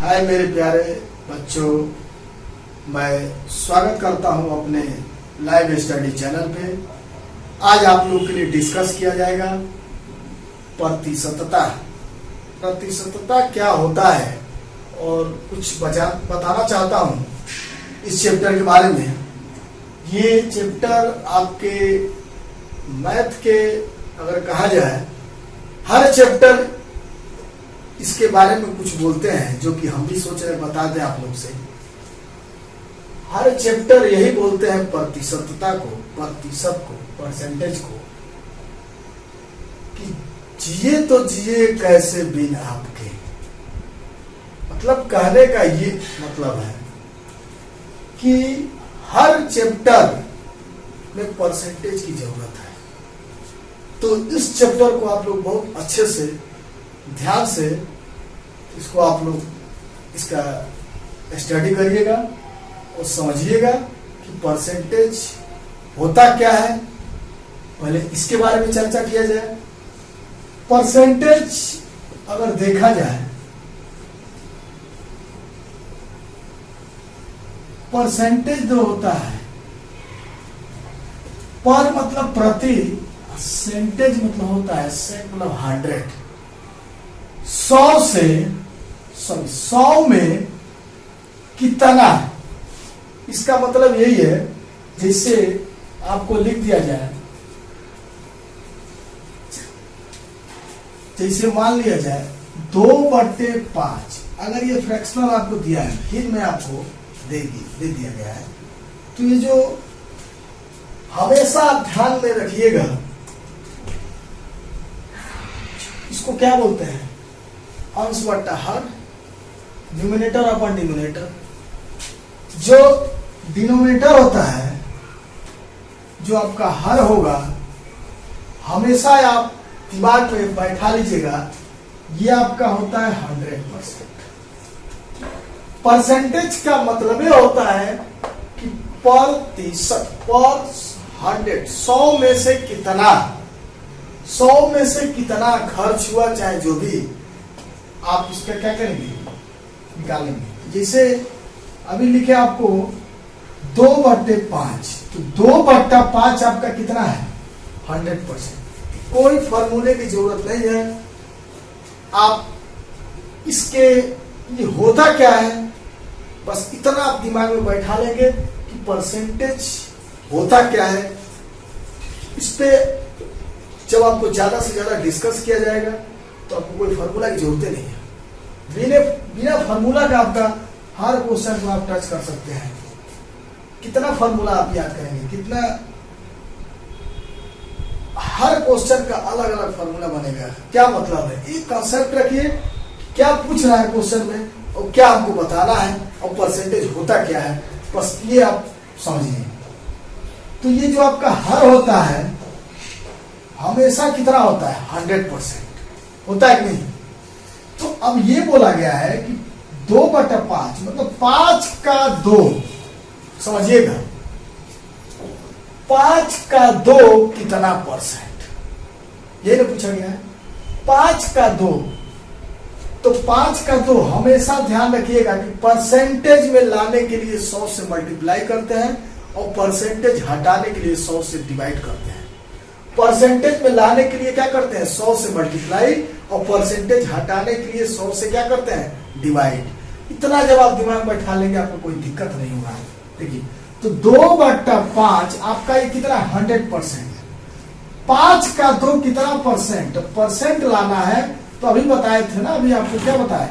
हाय मेरे प्यारे बच्चों, मैं स्वागत करता हूं अपने लाइव स्टडी चैनल पे। आज आप लोग के लिए डिस्कस किया जाएगा प्रतिशतता। प्रतिशतता क्या होता है और कुछ बताना चाहता हूं इस चैप्टर के बारे में। ये चैप्टर आपके मैथ के अगर कहा जाए, हर चैप्टर इसके बारे में कुछ बोलते हैं जो कि हम भी सोच रहे बता दें आप लोग से। हर चैप्टर यही बोलते हैं प्रतिशतता को, प्रतिशत को, परसेंटेज को, कि जिए तो जिए कैसे बिन आपके। मतलब कहने का ये मतलब है कि हर चैप्टर में परसेंटेज की जरूरत है। तो इस चैप्टर को आप लोग बहुत अच्छे से ध्यान से इसको आप लोग इसका स्टडी करिएगा और समझिएगा कि परसेंटेज होता क्या है। पहले इसके बारे में चर्चा किया जाए। परसेंटेज अगर देखा जाए, परसेंटेज जो होता है, पर मतलब प्रति, सेंटेज मतलब होता है सेंट मतलब 100। 100 में कितना, इसका मतलब यही है। जैसे आपको लिख दिया जाए, जैसे मान लिया जाए 2/5। अगर ये फ्रैक्शनल आपको दिया है, फिर मैं आपको दे दिया गया है, तो ये जो हमेशा आप ध्यान में रखिएगा, इसको क्या बोलते हैं? अंश बट्टा हर, न्यूमिनेटर अपन डिनोमिनेटर। जो डिनोमिनेटर होता है, जो आपका हर होगा, हमेशा आप दिमाग में बैठा लीजिएगा, ये आपका होता है 100%। परसेंटेज का मतलब ये होता है कि प्रतिशत, पर 100, 100 में से कितना, 100 में से कितना खर्च हुआ, चाहे जो भी, आप इसका क्या करेंगे, निकालेंगे। जैसे अभी लिखे आपको 2/5, तो 2/5 आपका कितना है? 100%। कोई फॉर्मूले की जरूरत नहीं है। आप इसके ये होता क्या है, बस इतना आप दिमाग में बैठा लेंगे कि परसेंटेज होता क्या है। इस पे जब आपको ज्यादा से ज्यादा डिस्कस किया जाएगा तो आपको कोई फार्मूला की जरूरत नहीं है। बिना फार्मूला का आपका हर क्वेश्चन को आप टच कर सकते हैं। कितना फार्मूला आप याद करेंगे, कितना, हर क्वेश्चन का अलग अलग फार्मूला बनेगा। क्या मतलब है, एक कॉन्सेप्ट रखिए, क्या पूछ रहा है क्वेश्चन में और क्या आपको बताना है और परसेंटेज होता क्या है, बस ये आप समझिए। तो ये जो आपका हर होता है, हमेशा कितना होता है? 100% होता है कि नहीं? तो अब ये बोला गया है कि 2/5 मतलब 5 का 2, समझिएगा, 5 का 2 कितना परसेंट, ये ना पूछा गया है। 5 का 2, तो 5 का 2 हमेशा ध्यान रखिएगा कि परसेंटेज में लाने के लिए 100 से मल्टीप्लाई करते हैं और परसेंटेज हटाने के लिए 100 से डिवाइड करते हैं। परसेंटेज में लाने के लिए क्या करते हैं? 100 से मल्टीप्लाई, और परसेंटेज हटाने के लिए 100 से क्या करते हैं? डिवाइड। इतना जब आप दिमाग में बैठा लेंगे, आपको कोई दिक्कत नहीं होगा। देखिए, तो 2/5 आपका ये कितना? 100% है। 5 का 2 कितना परसेंट? परसेंट लाना है, तो अभी बताए थे ना, अभी आपको क्या बताया?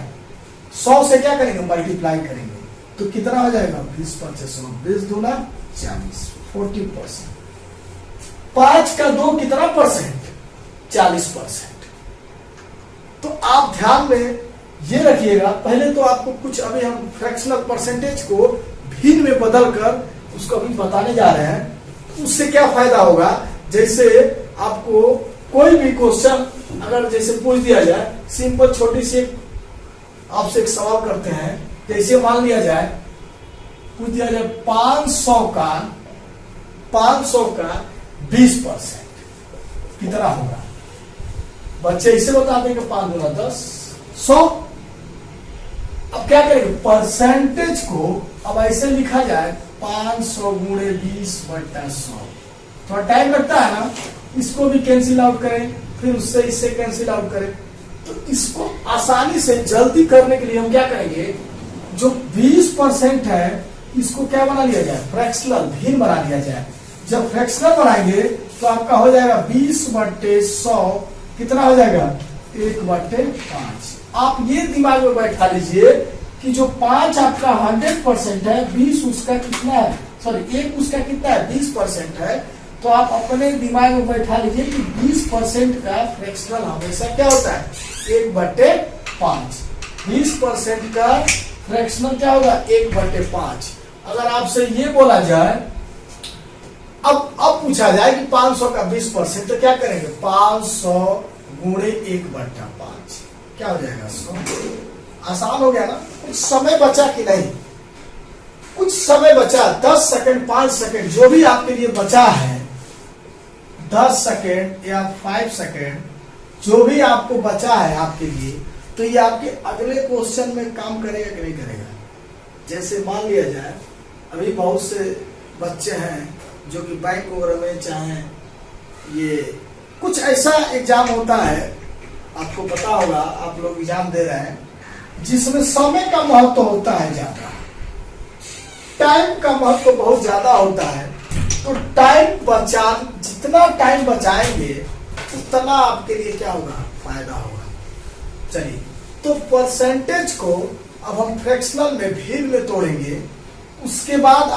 100 से क्या करेंगे? मल्टीप्लाई करेंगे, तो कितना हो जाएगा? 20/5 100, 20 दूना 40, 40%। 5 का 2 कितना परसेंट? 40%। तो आप ध्यान में ये रखिएगा। पहले तो आपको कुछ, अभी हम फ्रैक्शनल परसेंटेज को भिन्न में बदल कर उसको अभी बताने जा रहे हैं। उससे क्या फायदा होगा? जैसे आपको कोई भी क्वेश्चन अगर जैसे पूछ दिया जाए, सिंपल छोटी सी आपसे एक सवाल करते हैं। जैसे मान लिया जाए, पूछ दिया जाए 500 का 20% कितना होगा? बच्चे इसे बताते हैं कि 5 गुना 10, 100। अब क्या करेंगे, परसेंटेज को अब ऐसे लिखा जाए 500 गुणे 20/100। थोड़ा टाइम लगता है ना, इसको भी कैंसिल आउट करें, फिर उससे इससे कैंसिल आउट करें। तो इसको आसानी से जल्दी करने के लिए हम क्या करेंगे, जो 20% है इसको क्या बना लिया जाए, फ्रैक्शनल भिन्न बना लिया जाए। जब फ्रैक्शनल बनाएंगे तो आपका हो जाएगा 20/100 कितना हो जाएगा, 1/5। आप ये दिमाग में बैठा लीजिए कि जो 5 आपका 100% है, 20 उसका कितना है, सॉरी 1 उसका कितना है, 20% है। तो आप अपने दिमाग में बैठा लीजिए कि 20% का फ्रैक्शनल हमेशा क्या होता है, 1/5। 20% का फ्रैक्शनल क्या होगा, 1/5। अगर आपसे ये बोला जाए, अब पूछा जाए कि 500 का 20% तो क्या करेंगे, 500 गुणे 1/5 क्या हो जाएगा, 100। आसान हो गया ना। कुछ समय बचा कि नहीं, कुछ समय बचा, 10 सेकंड 5 सेकंड जो भी आपके लिए बचा है, 10 सेकंड या 5 सेकंड जो भी आपको बचा है आपके लिए, तो ये आपके अगले क्वेश्चन में काम करेगा कि नहीं करेगा। जैसे मान लिया जाए अभी बहुत से बच्चे हैं जो कि बैंक वगैरह में चाहे ये कुछ ऐसा एग्जाम होता है, आपको पता होगा, आप लोग एग्जाम दे रहे हैं जिसमें समय का महत्व होता है ज्यादा, टाइम का महत्व बहुत ज्यादा होता है। तो टाइम बचा, जितना टाइम बचाएंगे उतना आपके लिए क्या होगा, फायदा होगा। चलिए, तो परसेंटेज को अब हम फ्रैक्शनल में भिन्न में तोड़ेंगे। उसके बाद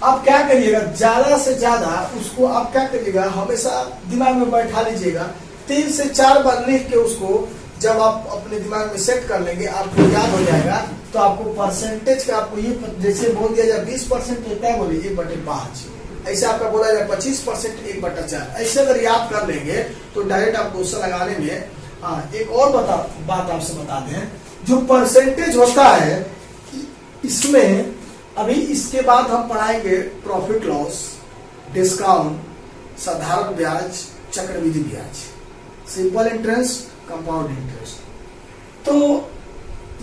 आप क्या करिएगा, ज्यादा से ज्यादा उसको आप क्या करिएगा, हमेशा दिमाग में बैठा लीजिएगा। 3 से 4 बार लिख के उसको जब आप अपने दिमाग में सेट कर लेंगे, आपको याद हो जाएगा। तो आपको परसेंटेज का आपको ये जैसे बोल दिया जाए 20% तो क्या बोलिए 1/5, ऐसे आपका बोला जाए 25% 1/4। ऐसे अगर याद कर लेंगे तो डायरेक्ट आप क्वेश्चन लगाने में। हाँ, एक और बात आपसे बता दें, जो परसेंटेज होता है इसमें अभी इसके बाद हम पढ़ाएंगे प्रॉफिट लॉस, डिस्काउंट, साधारण ब्याज, चक्रवृद्धि ब्याज, सिंपल इंटरेस्ट, कंपाउंड इंटरेस्ट। तो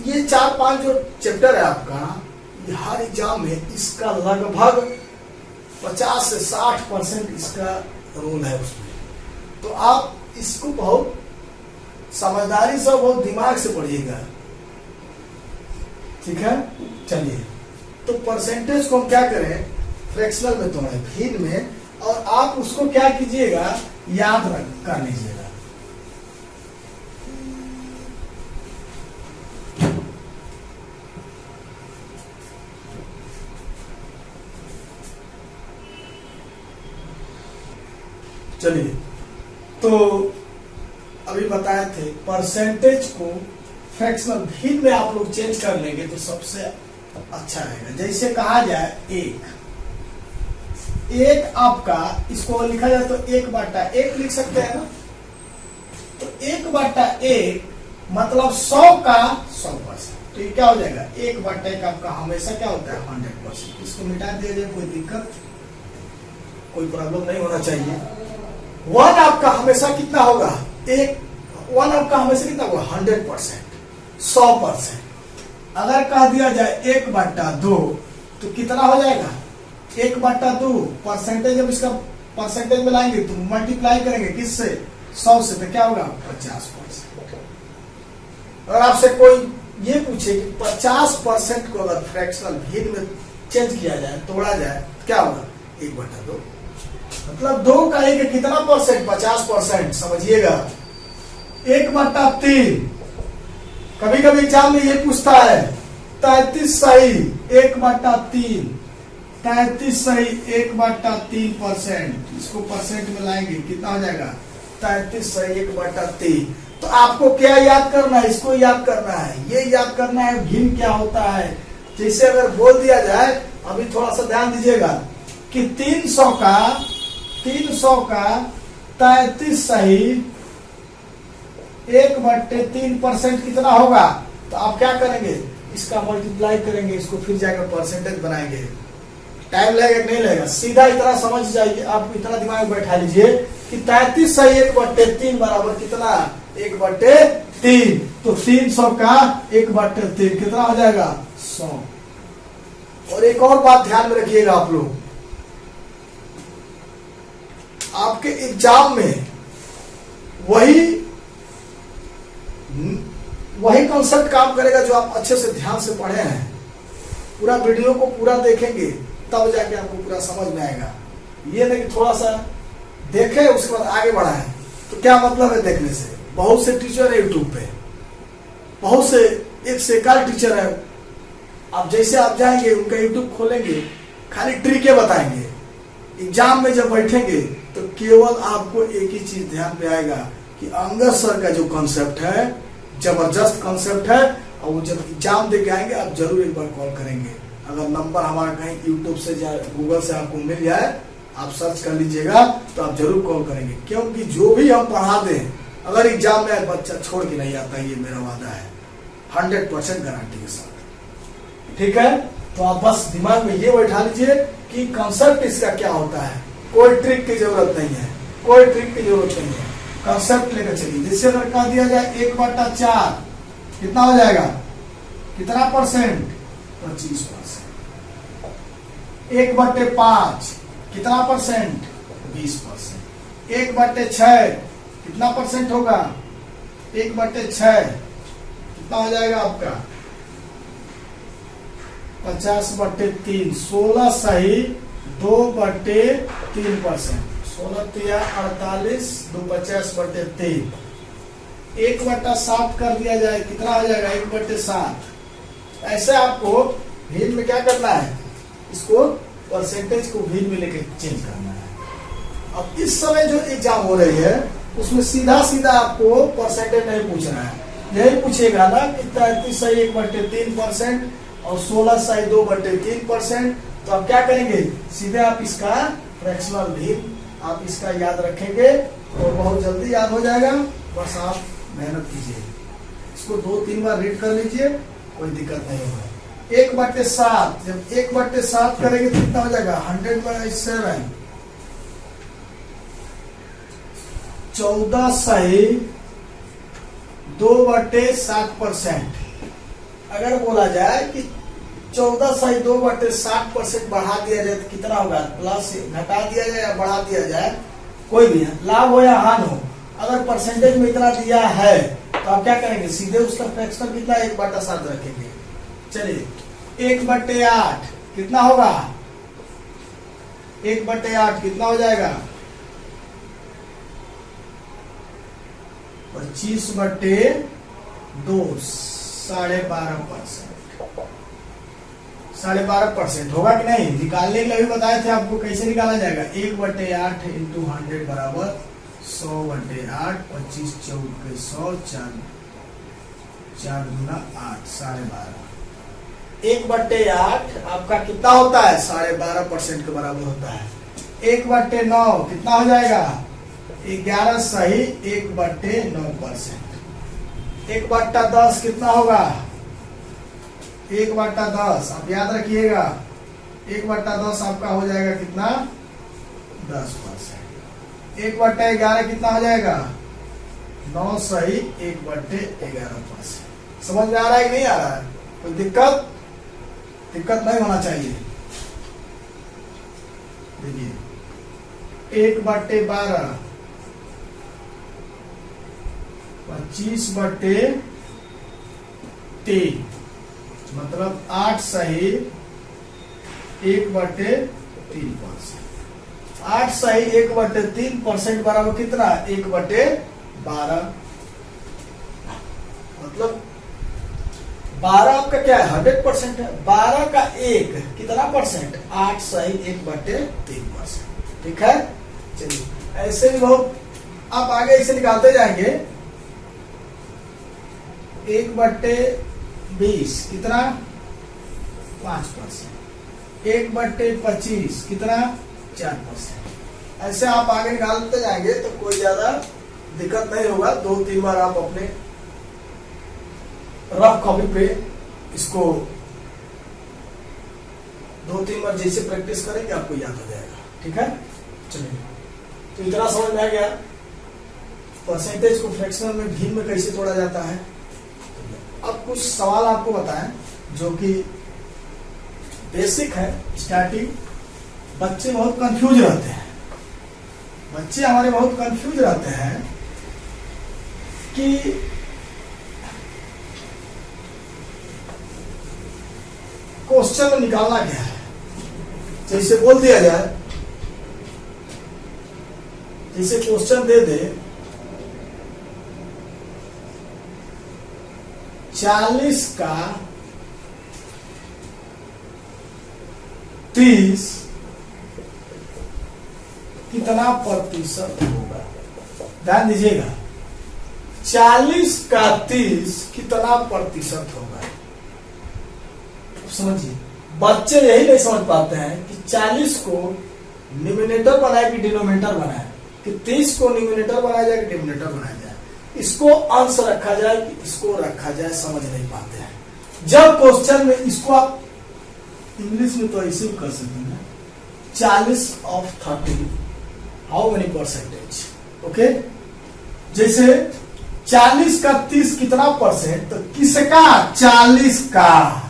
ये 4-5 जो चैप्टर है आपका, हर एग्जाम में इसका लगभग 50 से 60% इसका रोल है उसमें। तो आप इसको बहुत समझदारी से, बहुत दिमाग से पढ़िएगा, ठीक है। चलिए, तो परसेंटेज को हम क्या करें, फ्रैक्शनल में तोड़ें, भिन्न में, और आप उसको क्या कीजिएगा, याद कर लीजिएगा। चलिए, तो अभी बताए थे आपको को फ्रैक्शनल भिन्न में आप लोग चेंज कर लेंगे तो सबसे अच्छा रहेगा। जैसे कहा जाए एक आपका, इसको लिखा जाए तो 1/1 लिख सकते हैं ना। तो 1/1 मतलब 100 का 100%। तो ये क्या हो जाएगा, 1/1 आपका हमेशा क्या होता है 100%। इसको मिटा दिया जाए, कोई दिक्कत, कोई प्रॉब्लम नहीं होना चाहिए। 1 आपका हमेशा कितना होगा, 1 आपका हमेशा कितना होगा 100%, 100%। अगर कह दिया जाए 1/2 तो कितना हो जाएगा 1/2 परसेंटेज। जब इसका परसेंटेज में लाएंगे तो मल्टीप्लाई करेंगे किससे, 100 से, तो क्या होगा 50%। अगर आपसे कोई ये पूछे कि 50% को अगर फ्रैक्शनल भिन्न में चेंज किया जाए, तोड़ा जाए, क्या होगा 1/2। मतलब 2 का 1 कितना परसेंट, 50%। समझिएगा 1/3। कभी कभी एग्जाम में ये पूछता है 33 सही 1/3, 33 सही 1/3%। इसको परसेंट में लाएंगे कितना हो जाएगा 33 सही 1/3। तो आपको क्या याद करना है, इसको याद करना है, ये याद करना है भिन्न क्या होता है। जैसे अगर बोल दिया जाए, अभी थोड़ा सा ध्यान दीजिएगा कि 300 का 33 सही 1/3% कितना होगा। तो आप क्या करेंगे, इसका मल्टीप्लाई करेंगे, इसको फिर जाकर परसेंटेज बनाएंगे। टाइम लगेगा कि नहीं लगेगा, सीधा इतना समझ जाइए, आप इतना दिमाग में बैठा लीजिए कि 33 सही 1/3 बराबर कितना 1/3। 3, तो 300 का 1/3 कितना हो जाएगा 100। और एक और बात ध्यान में रखिएगा आप लोग, आपके एग्जाम में वही कॉन्सेप्ट काम करेगा जो आप अच्छे से ध्यान से पढ़े हैं। पूरा वीडियो को पूरा देखेंगे तब जाके आपको पूरा समझ में आएगा। ये नहीं कि थोड़ा सा देखे उसके बाद आगे बढ़ाएं, तो क्या मतलब है देखने से। बहुत से टीचर है यूट्यूब पे, बहुत से एक से एक टीचर है, आप जैसे आप जाएंगे उनका यूट्यूब खोलेंगे खाली ट्रिके बताएंगे। एग्जाम में जब बैठेंगे तो केवल आपको एक ही चीज ध्यान पे आएगा कि अंगद सर का जो कॉन्सेप्ट है जबरदस्त कॉन्सेप्ट है, और वो जब एग्जाम दे के आएंगे आप जरूर एक बार कॉल करेंगे। अगर नंबर हमारा कहीं यूट्यूब से गूगल से आपको मिल जाए, आप सर्च कर लीजिएगा तो आप जरूर कॉल करेंगे, क्योंकि जो भी हम पढ़ा दें अगर एग्जाम में बच्चा छोड़ के नहीं आता, ये मेरा वादा है 100% गारंटी के साथ। ठीक है, तो आप बस दिमाग में ये बैठा लीजिए कि कॉन्सेप्ट इसका क्या होता है। कोई ट्रिक की जरूरत नहीं है, कोई ट्रिक की जरूरत नहीं है, कॉन्सेप्ट लेकर चलिए। जैसे अगर कह दिया जाए 1/4 कितना हो जाएगा, कितना परसेंट 25%। 1/5 कितना परसेंट 20%। 1/6 कितना परसेंट होगा, 1/6 कितना हो जाएगा आपका 50/3। 16 सही 2/3%। 16 48 2 50/3। 1/7 कर दिया जाए कितना हो जाएगा 1/7। ऐसे आपको भीड़ में क्या करना है, इसको परसेंटेज को भीड़ में लेकर चेंज करना है। अब इस समय जो एग्जाम हो रही है उसमें सीधा सीधा आपको परसेंटेज नहीं पूछना है, यही पूछेगा ना कि 33 सही 1/3% और 16 सही 2/3%। तो आप क्या करेंगे, सीधे आप इसका फ्रैक्शनल भीम आप इसका याद रखेंगे और बहुत जल्दी याद हो जाएगा। बस आप मेहनत कीजिए, इसको 2-3 बार रीड कर लीजिए, कोई दिक्कत नहीं होगा। 1/7 जब 1/7 करेंगे तो कितना हो जाएगा 100/7। 14 सही 2/7%। अगर बोला जाए कि 14 सही 2/7% बढ़ा दिया जाए तो कितना होगा, प्लस घटा दिया जाए या बढ़ा दिया जाए, कोई भी है, लाभ हो या हानि हो, अगर परसेंटेज में इतना दिया है तो आप क्या करेंगे, सीधे उसका फ्रैक्शन कितना 1/7 रखेंगे। चलिए 1/8 कितना होगा, 1/8 कितना हो जाएगा 25/2 12.5%। 12.5% होगा कि नहीं, निकालने के लिए भी बताए थे आपको कैसे निकाला जाएगा। 1/8 इंटू 100 बराबर 100/8 25 14 के 100 4 गुना 8 12.5। 1/8 आपका कितना होता है 12.5% के बराबर होता है। 1/9 कितना हो जाएगा 11 सही 1/9%। 1/10 कितना होगा 1/10 आप याद रखिएगा, 1/10 आपका हो जाएगा कितना 10%। 1/11 कितना हो जाएगा 9 सही 1/11%। समझ में आ रहा है कि नहीं आ रहा है, कोई दिक्कत नहीं होना चाहिए। देखिए 1/12 25/3 मतलब 8 सही 1/3%। 8 सही 1/3% बराबर कितना 1/12। मतलब 12 आपका क्या है 100% है, 12 का 1 कितना परसेंट 8 सही 1/3%। ठीक है, चलिए ऐसे भी बहुत आप आगे इसे निकालते जाएंगे। 1/20 कितना 5%। 1/25 कितना 4%। ऐसे आप आगे निकालते जाएंगे तो कोई ज्यादा दिक्कत नहीं होगा। 2-3 बार आप अपने रफ कॉपी पे इसको 2-3 बार जैसे प्रैक्टिस करेंगे आपको याद हो जाएगा। ठीक है, चलिए तो इतना समझ में आ गया। परसेंटेज को फ्रैक्शनल में भिन्न में कैसे तोड़ा जाता है। अब कुछ सवाल आपको बताएं जो कि बेसिक है, स्टार्टिंग। बच्चे बहुत कंफ्यूज रहते हैं, बच्चे हमारे बहुत कंफ्यूज रहते हैं कि क्वेश्चन में निकालना क्या है। जैसे बोल दिया जाए, जैसे क्वेश्चन दे दे 40 का 30 कितना प्रतिशत होगा। ध्यान दीजिएगा, 40 का 30 कितना प्रतिशत होगा। समझिए, बच्चे यही नहीं समझ पाते हैं कि 40 को न्यूमिनेटर बनाए कि डिनोमिनेटर बनाए, कि 30 को न्यूमिनेटर बनाया जाए कि डिनोमिनेटर बनाया जाए, इसको अंश रखा जाए कि इसको रखा जाए, समझ नहीं पाते हैं। जब क्वेश्चन में इसको आप इंग्लिश में तो ऐसे भी कर सकते हैं, 40 of 30 how many percentage. Okay, जैसे 40 का 30 कितना परसेंट, तो किसका, 40 का।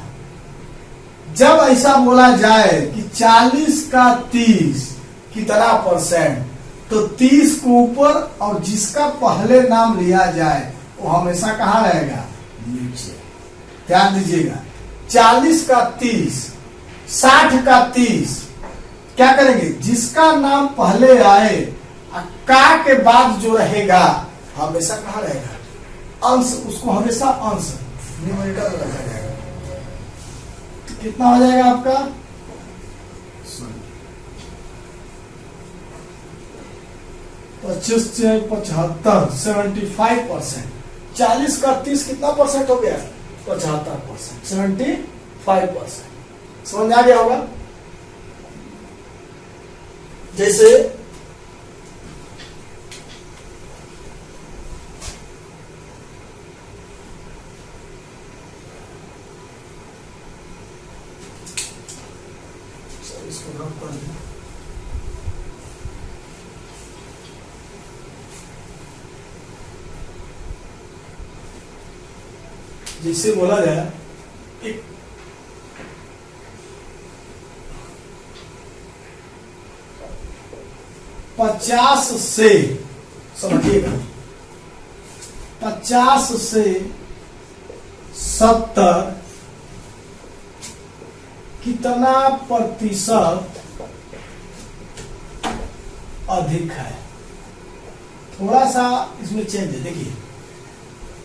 जब ऐसा बोला जाए कि 40 का 30 कितना परसेंट, तो 30 को ऊपर और जिसका पहले नाम लिया जाए वो हमेशा कहाँ रहेगा, नीचे। ध्यान दीजिएगा, 40 का 30, 60 का 30, क्या करेंगे, जिसका नाम पहले आए का के बाद जो रहेगा हमेशा कहाँ रहेगा, अंश, उसको हमेशा अंश न्यूमरेटर में रखा जाएगा। तो कितना हो जाएगा आपका, 25 से 75, 75%। 40 का 30 कितना परसेंट हो गया, 75%, 75%। समझ आ गया होगा। जैसे इसको ड्रॉप कर दें। जिससे बोला जाए एक 50 से, समझिएगा, 50 से 70 कितना प्रतिशत अधिक है। थोड़ा सा इसमें चेंज है। देखिए,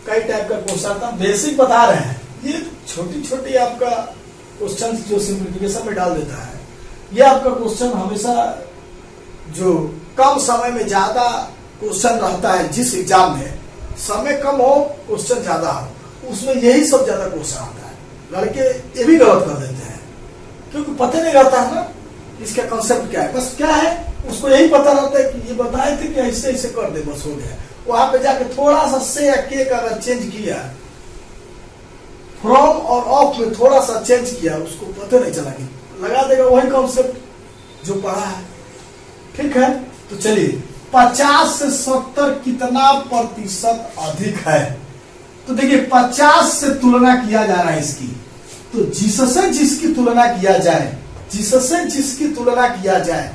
कई टाइप का क्वेश्चन था, बेसिक बता रहे हैं, ये छोटी छोटी आपका क्वेश्चन जो सिंप्लीफिकेशन में डाल देता है। ये आपका क्वेश्चन हमेशा जो कम समय में ज्यादा क्वेश्चन रहता है, जिस एग्जाम में समय कम हो क्वेश्चन ज्यादा हो, उसमें यही सब ज्यादा क्वेश्चन आता है। लड़के ये भी गलत कर देते हैं क्योंकि पता नहीं रहता है ना इसका कंसेप्ट क्या है। बस क्या है, उसको यही पता रहता है कि ये बताए थे कि ऐसे ऐसे कर दे, बस हो गया। वहां पे जाके थोड़ा सा से या के का अगर चेंज किया, फ्रॉम और ऑफ में थोड़ा सा चेंज किया, उसको पता नहीं चला कि लगा देगा वही कॉन्सेप्ट जो पढ़ा है। ठीक है, तो चलिए 50 से 70 कितना प्रतिशत अधिक है। तो देखिए 50 से तुलना किया जा रहा है इसकी, तो जिससे जिसकी तुलना किया जाए, जिससे जिसकी तुलना किया जाए,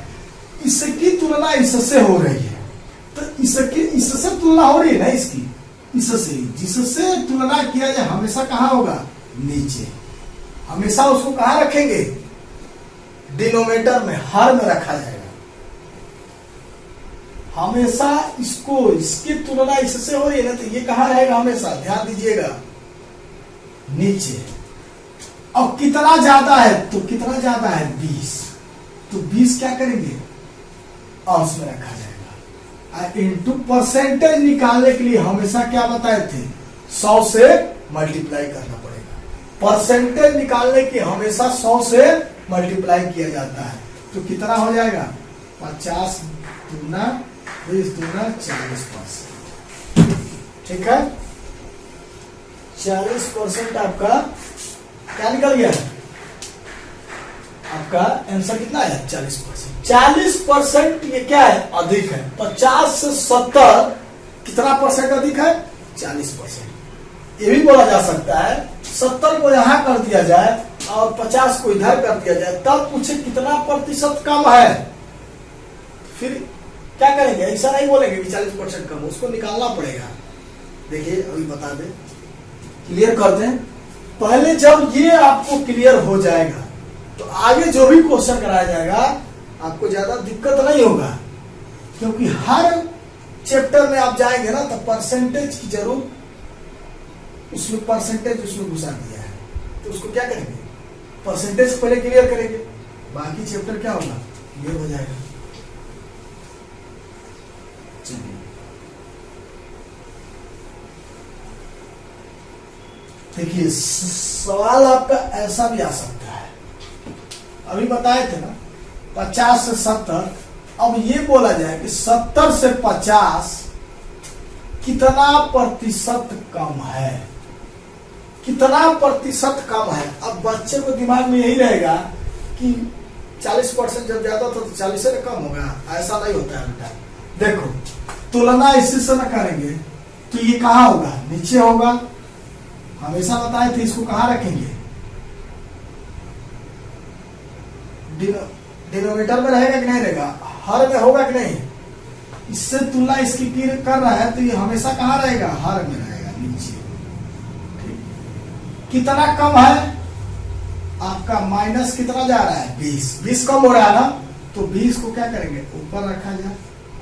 इसकी तुलना इससे हो रही है, तो इससे तुलना हो रही है ना इसकी, इससे जिससे तुलना किया जाए हमेशा कहाँ होगा, नीचे। हमेशा उसको कहाँ रखेंगे, डिनोमिनेटर में, हर में रखा जाएगा। हमेशा इसको, इसकी तुलना इससे हो रही है ना, तो ये कहाँ रहेगा हमेशा, ध्यान दीजिएगा, नीचे। और कितना ज्यादा है, तो कितना ज्यादा है 20, तो 20 क्या करेंगे, अंश में रखा जाएगा। इनटू परसेंटेज निकालने के लिए हमेशा क्या बताए थे, 100 से मल्टीप्लाई करना पड़ेगा। परसेंटेज निकालने की हमेशा 100 से मल्टीप्लाई किया जाता है, तो कितना हो जाएगा, 50 दूना 20 दूना 40%। ठीक है, 40% आपका क्या निकल गया, आपका आंसर कितना है, 40%। 40% ये क्या है, अधिक है। 50 से 70 कितना परसेंट अधिक है? 40%। ये भी बोला जा सकता है 70 को यहां कर दिया जाए और 50 को इधर कर दिया जाए, तब पूछे कितना प्रतिशत कम है, फिर क्या करेंगे? ऐसा नहीं बोलेंगे कि 40% कम, उसको निकालना पड़ेगा। देखिए अभी बता दें, क्लियर कर दें। पहले जब ये आपको क्लियर हो जाएगा तो आगे जो भी क्वेश्चन कराया जाएगा आपको ज्यादा दिक्कत नहीं होगा, क्योंकि हर चैप्टर में आप जाएंगे ना तो परसेंटेज की जरूर उसमें परसेंटेज उसमें घुसा दिया है, तो उसको क्या करेंगे? परसेंटेज पहले क्लियर करेंगे, बाकी चैप्टर क्या होगा? क्लियर हो जाएगा। चलिए देखिए, सवाल आपका ऐसा भी आ सकता है, अभी बताए थे ना 50 से 70, अब ये बोला जाए कि 70 से 50 कितना प्रतिशत कम है, कितना प्रतिशत कम है। अब बच्चे को दिमाग में यही रहेगा कि 40% जब ज्यादा था तो 40 से कम होगा, ऐसा नहीं होता है बेटा। देखो तुलना इसी से न करेंगे तो ये कहाँ होगा? नीचे होगा। हमेशा बताए थे इसको कहाँ रखेंगे? डिनोमिनेटर में रहेगा कि नहीं रहेगा? हर में होगा कि नहीं? इससे तुलना इसकी कर रहा है तो ये हमेशा कहाँ रहेगा? हर में रहेगा, नीचे। कितना कम है आपका? माइनस कितना जा रहा है? 20 कम हो रहा है ना, तो 20 को क्या करेंगे? ऊपर रखा जाए।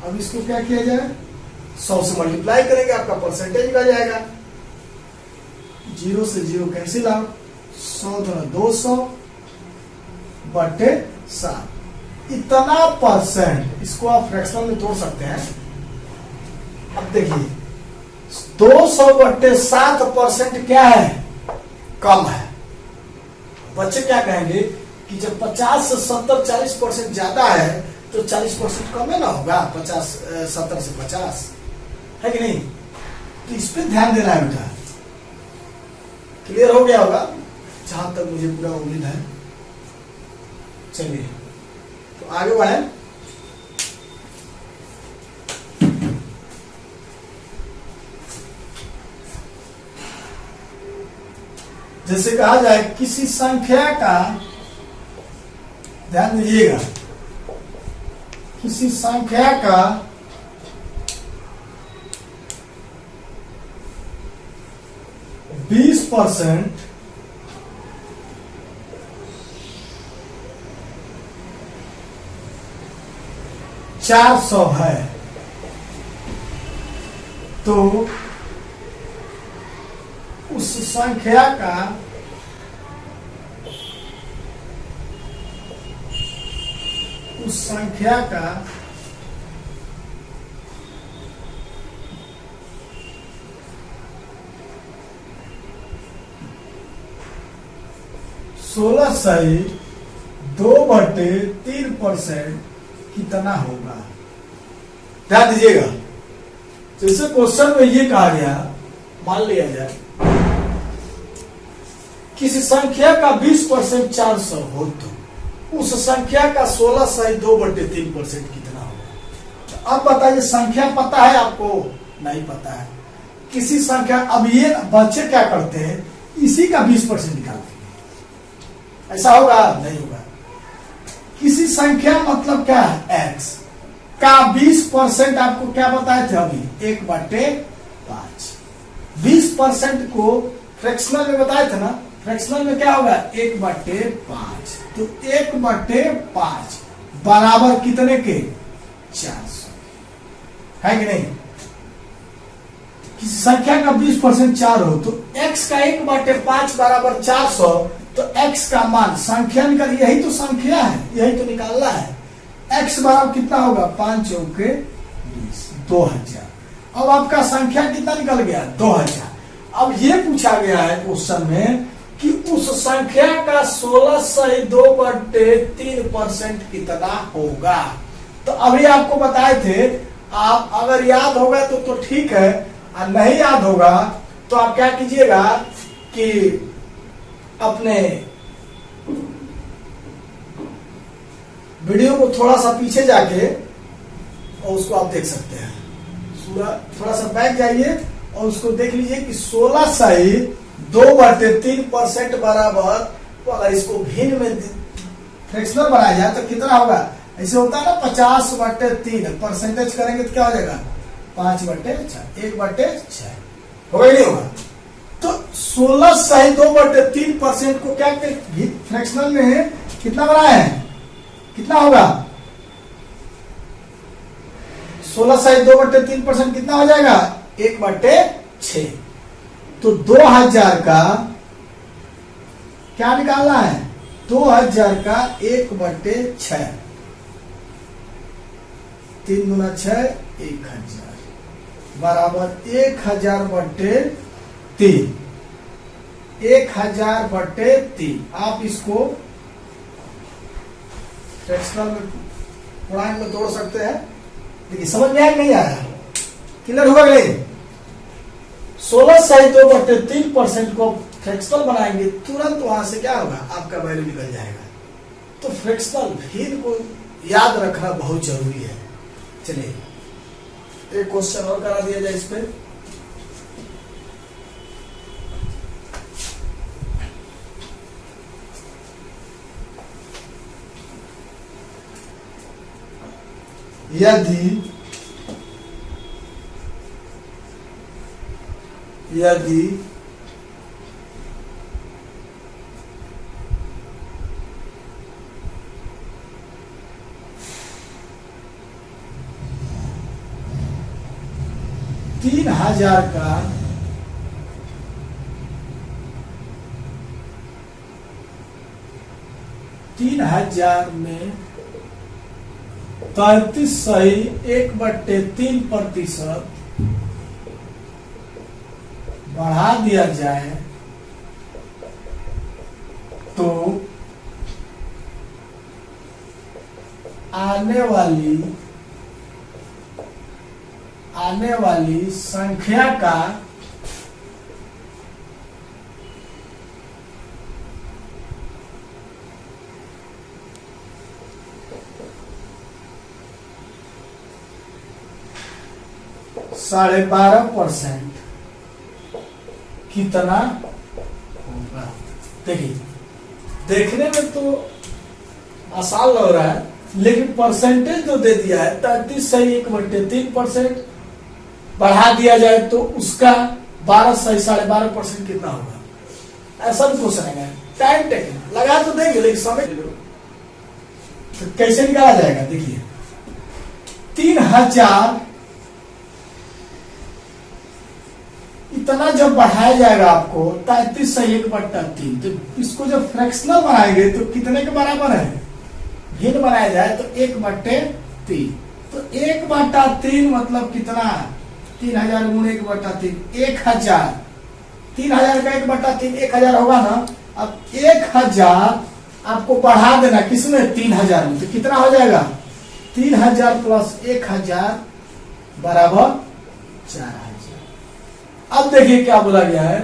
अब इसको क्या किया जाए? 100 से मल्टीप्लाई करेंगे, आपका परसेंटेज आ जाएगा। 0 से 0 कैंसिल आउट, 100 200 बटे 7, इतना परसेंट। इसको आप फ्रैक्शनल में तोड़ सकते हैं। अब देखिए 200 बटे 7% क्या है? कम है। बच्चे क्या कहेंगे कि जब 50 से 70 40% ज्यादा है तो 40% कम है ना होगा? 70 से 50 है कि नहीं? तो इस पे ध्यान देना है बेटा। क्लियर हो गया होगा जहां तक मुझे पूरा उम्मीद है। चलिए तो आगे बढ़े। जैसे कहा जाए किसी संख्या का, ध्यान दीजिएगा, किसी संख्या का 20% $400 है, तो उस संख्या का सोलह सही 2/3% कितना होगा? ध्यान दीजिएगा, जैसे क्वेश्चन में ये कहा गया, मान लिया जाए किसी संख्या का 20% 400 हो तो उस संख्या का 16 सही 2/3% कितना होगा? तो अब बताइए, संख्या पता है आपको? नहीं पता है। किसी संख्या, अब ये बच्चे क्या करते हैं, इसी का 20% निकालते हैं, ऐसा होगा? नहीं होगा। किसी संख्या मतलब क्या है? x का 20% आपको क्या बताए थे अभी? 1/5। 20% को फ्रैक्शनल में बताए थे ना, फ्रैक्शनल में क्या होगा? 1/5। तो 1/5 बराबर कितने के? 400 है कि नहीं? किसी संख्या का 20% 4 हो तो x का 1/5 बराबर 400, तो x का मान, संख्या निकाल, यही तो संख्या है, यही तो निकालना है। x बराबर कितना होगा? 5 चौके 20, 2000। अब आपका संख्या कितना निकल गया? 2000। अब ये पूछा गया है क्वेश्चन में कि उस संख्या का 16 सही 2/3% कितना होगा? तो अभी आपको बताए थे, आप अगर याद होगा तो ठीक है, और नहीं याद होगा तो आप क्या कीजिएगा कि अपने वीडियो को थोड़ा सा पीछे जाके और उसको आप देख सकते हैं। थोड़ा सा बैक जाइए और उसको देख लीजिए कि 16 सही 2/3% बराबर, तो अगर इसको भिन्न में फ्रैक्शनल बनाया जाए तो कितना होगा? ऐसे होता है ना 50/3, परसेंटेज करेंगे तो क्या हो जाएगा? 5/6, 1/6 होगा ही नहीं होगा। तो 16 सही 2/3% को क्या फ्रैक्शनल में कितना बनाया है? कितना होगा? 16 सही 2/3% कितना हो जाएगा? 1/6। तो 2000 का क्या निकालना है? 2000 का 1/6, 3 गुना 6 1000 बराबर 1000/3, 1000/3। आप इसको फ्रैक्शनल में पूर्णांक में तोड़ सकते हैं। देखिए समझ में आया नहीं आया? क्लियर होगा नहीं? 16 सही 2/3% को फ्रैक्शनल बनाएंगे, तुरंत वहां से क्या होगा? आपका वैल्यू निकल जाएगा। तो फ्रैक्शनल भिन्न को याद रखना बहुत जरूरी है। चलिए एक क्वेश्चन और करा दिया जाए इस पे। यदि 3000 का 3000 में 33 सही 1/3% बढ़ा दिया जाए तो आने वाली संख्या का (12.5% कितना होगा? देखिए देखने में तो आसान लग रहा है, लेकिन परसेंटेज जो दे दिया है 33 सही 1/3% बढ़ा दिया जाए तो उसका 12 सही 12.5% कितना होगा? ऐसा भी क्वेश्चन है। टाइम टेकिंग लगा तो देंगे, लेकिन समझ लो तो कैसे निकाला जाएगा। देखिए 3000 इतना जब बढ़ाया जाएगा आपको 33 सही 1/3, तो इसको जब फ्रैक्शनल बनाएंगे तो कितने के बराबर है? भिन्न बनाया जाए तो 1/3। तो 1/3 मतलब कितना? 3000 गुणे 1/3 1000। 3000 का 1/3 1000 होगा ना। अब 1000 आपको बढ़ा देना किसमें? 3000 में। तो कितना हो जाएगा? 3000 प्लस 1000 बराबर 4000। अब देखिए क्या बोला गया है,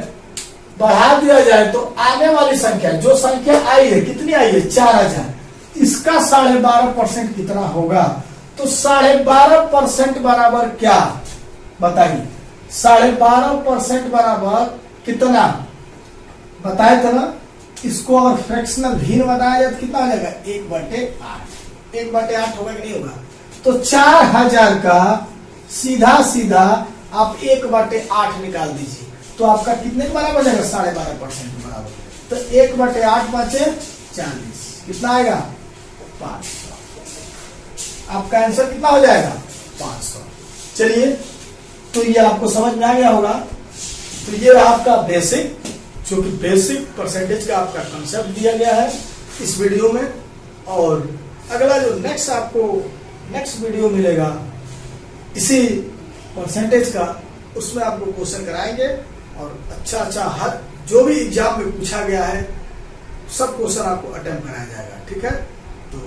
बढ़ा दिया जाए तो आने वाली संख्या, जो संख्या आई है कितनी आई है? 4000, इसका 12.5% कितना होगा? तो 12.5% बराबर क्या बताइए? 12.5% बराबर कितना बताए थे ना? इसको अगर फ्रैक्शनल भिन्न बनाया जाए तो कितना हो जाएगा? 1/8। 1/8 होगा कि नहीं होगा? तो 4000 का सीधा आप 1/8 निकाल दीजिए तो आपका कितने के बराबर जाएगा? 12.5% बराबर। तो 1/8 बचे 40, कितना आएगा? 500। आपका आंसर कितना हो जाएगा? 500। चलिए तो ये आपको समझ में आ गया होगा। तो ये रहा आपका बेसिक, जो कि बेसिक परसेंटेज का आपका कंसेप्ट दिया गया है इस वीडियो में। और अगला जो नेक्स्ट वीडियो मिलेगा इसी परसेंटेज का, उसमें आपको क्वेश्चन कराएंगे और अच्छा हर जो भी एग्जाम में पूछा गया है सब क्वेश्चन आपको अटेम्प्ट कराया जाएगा। ठीक है, तो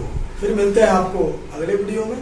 फिर मिलते हैं आपको अगले वीडियो में।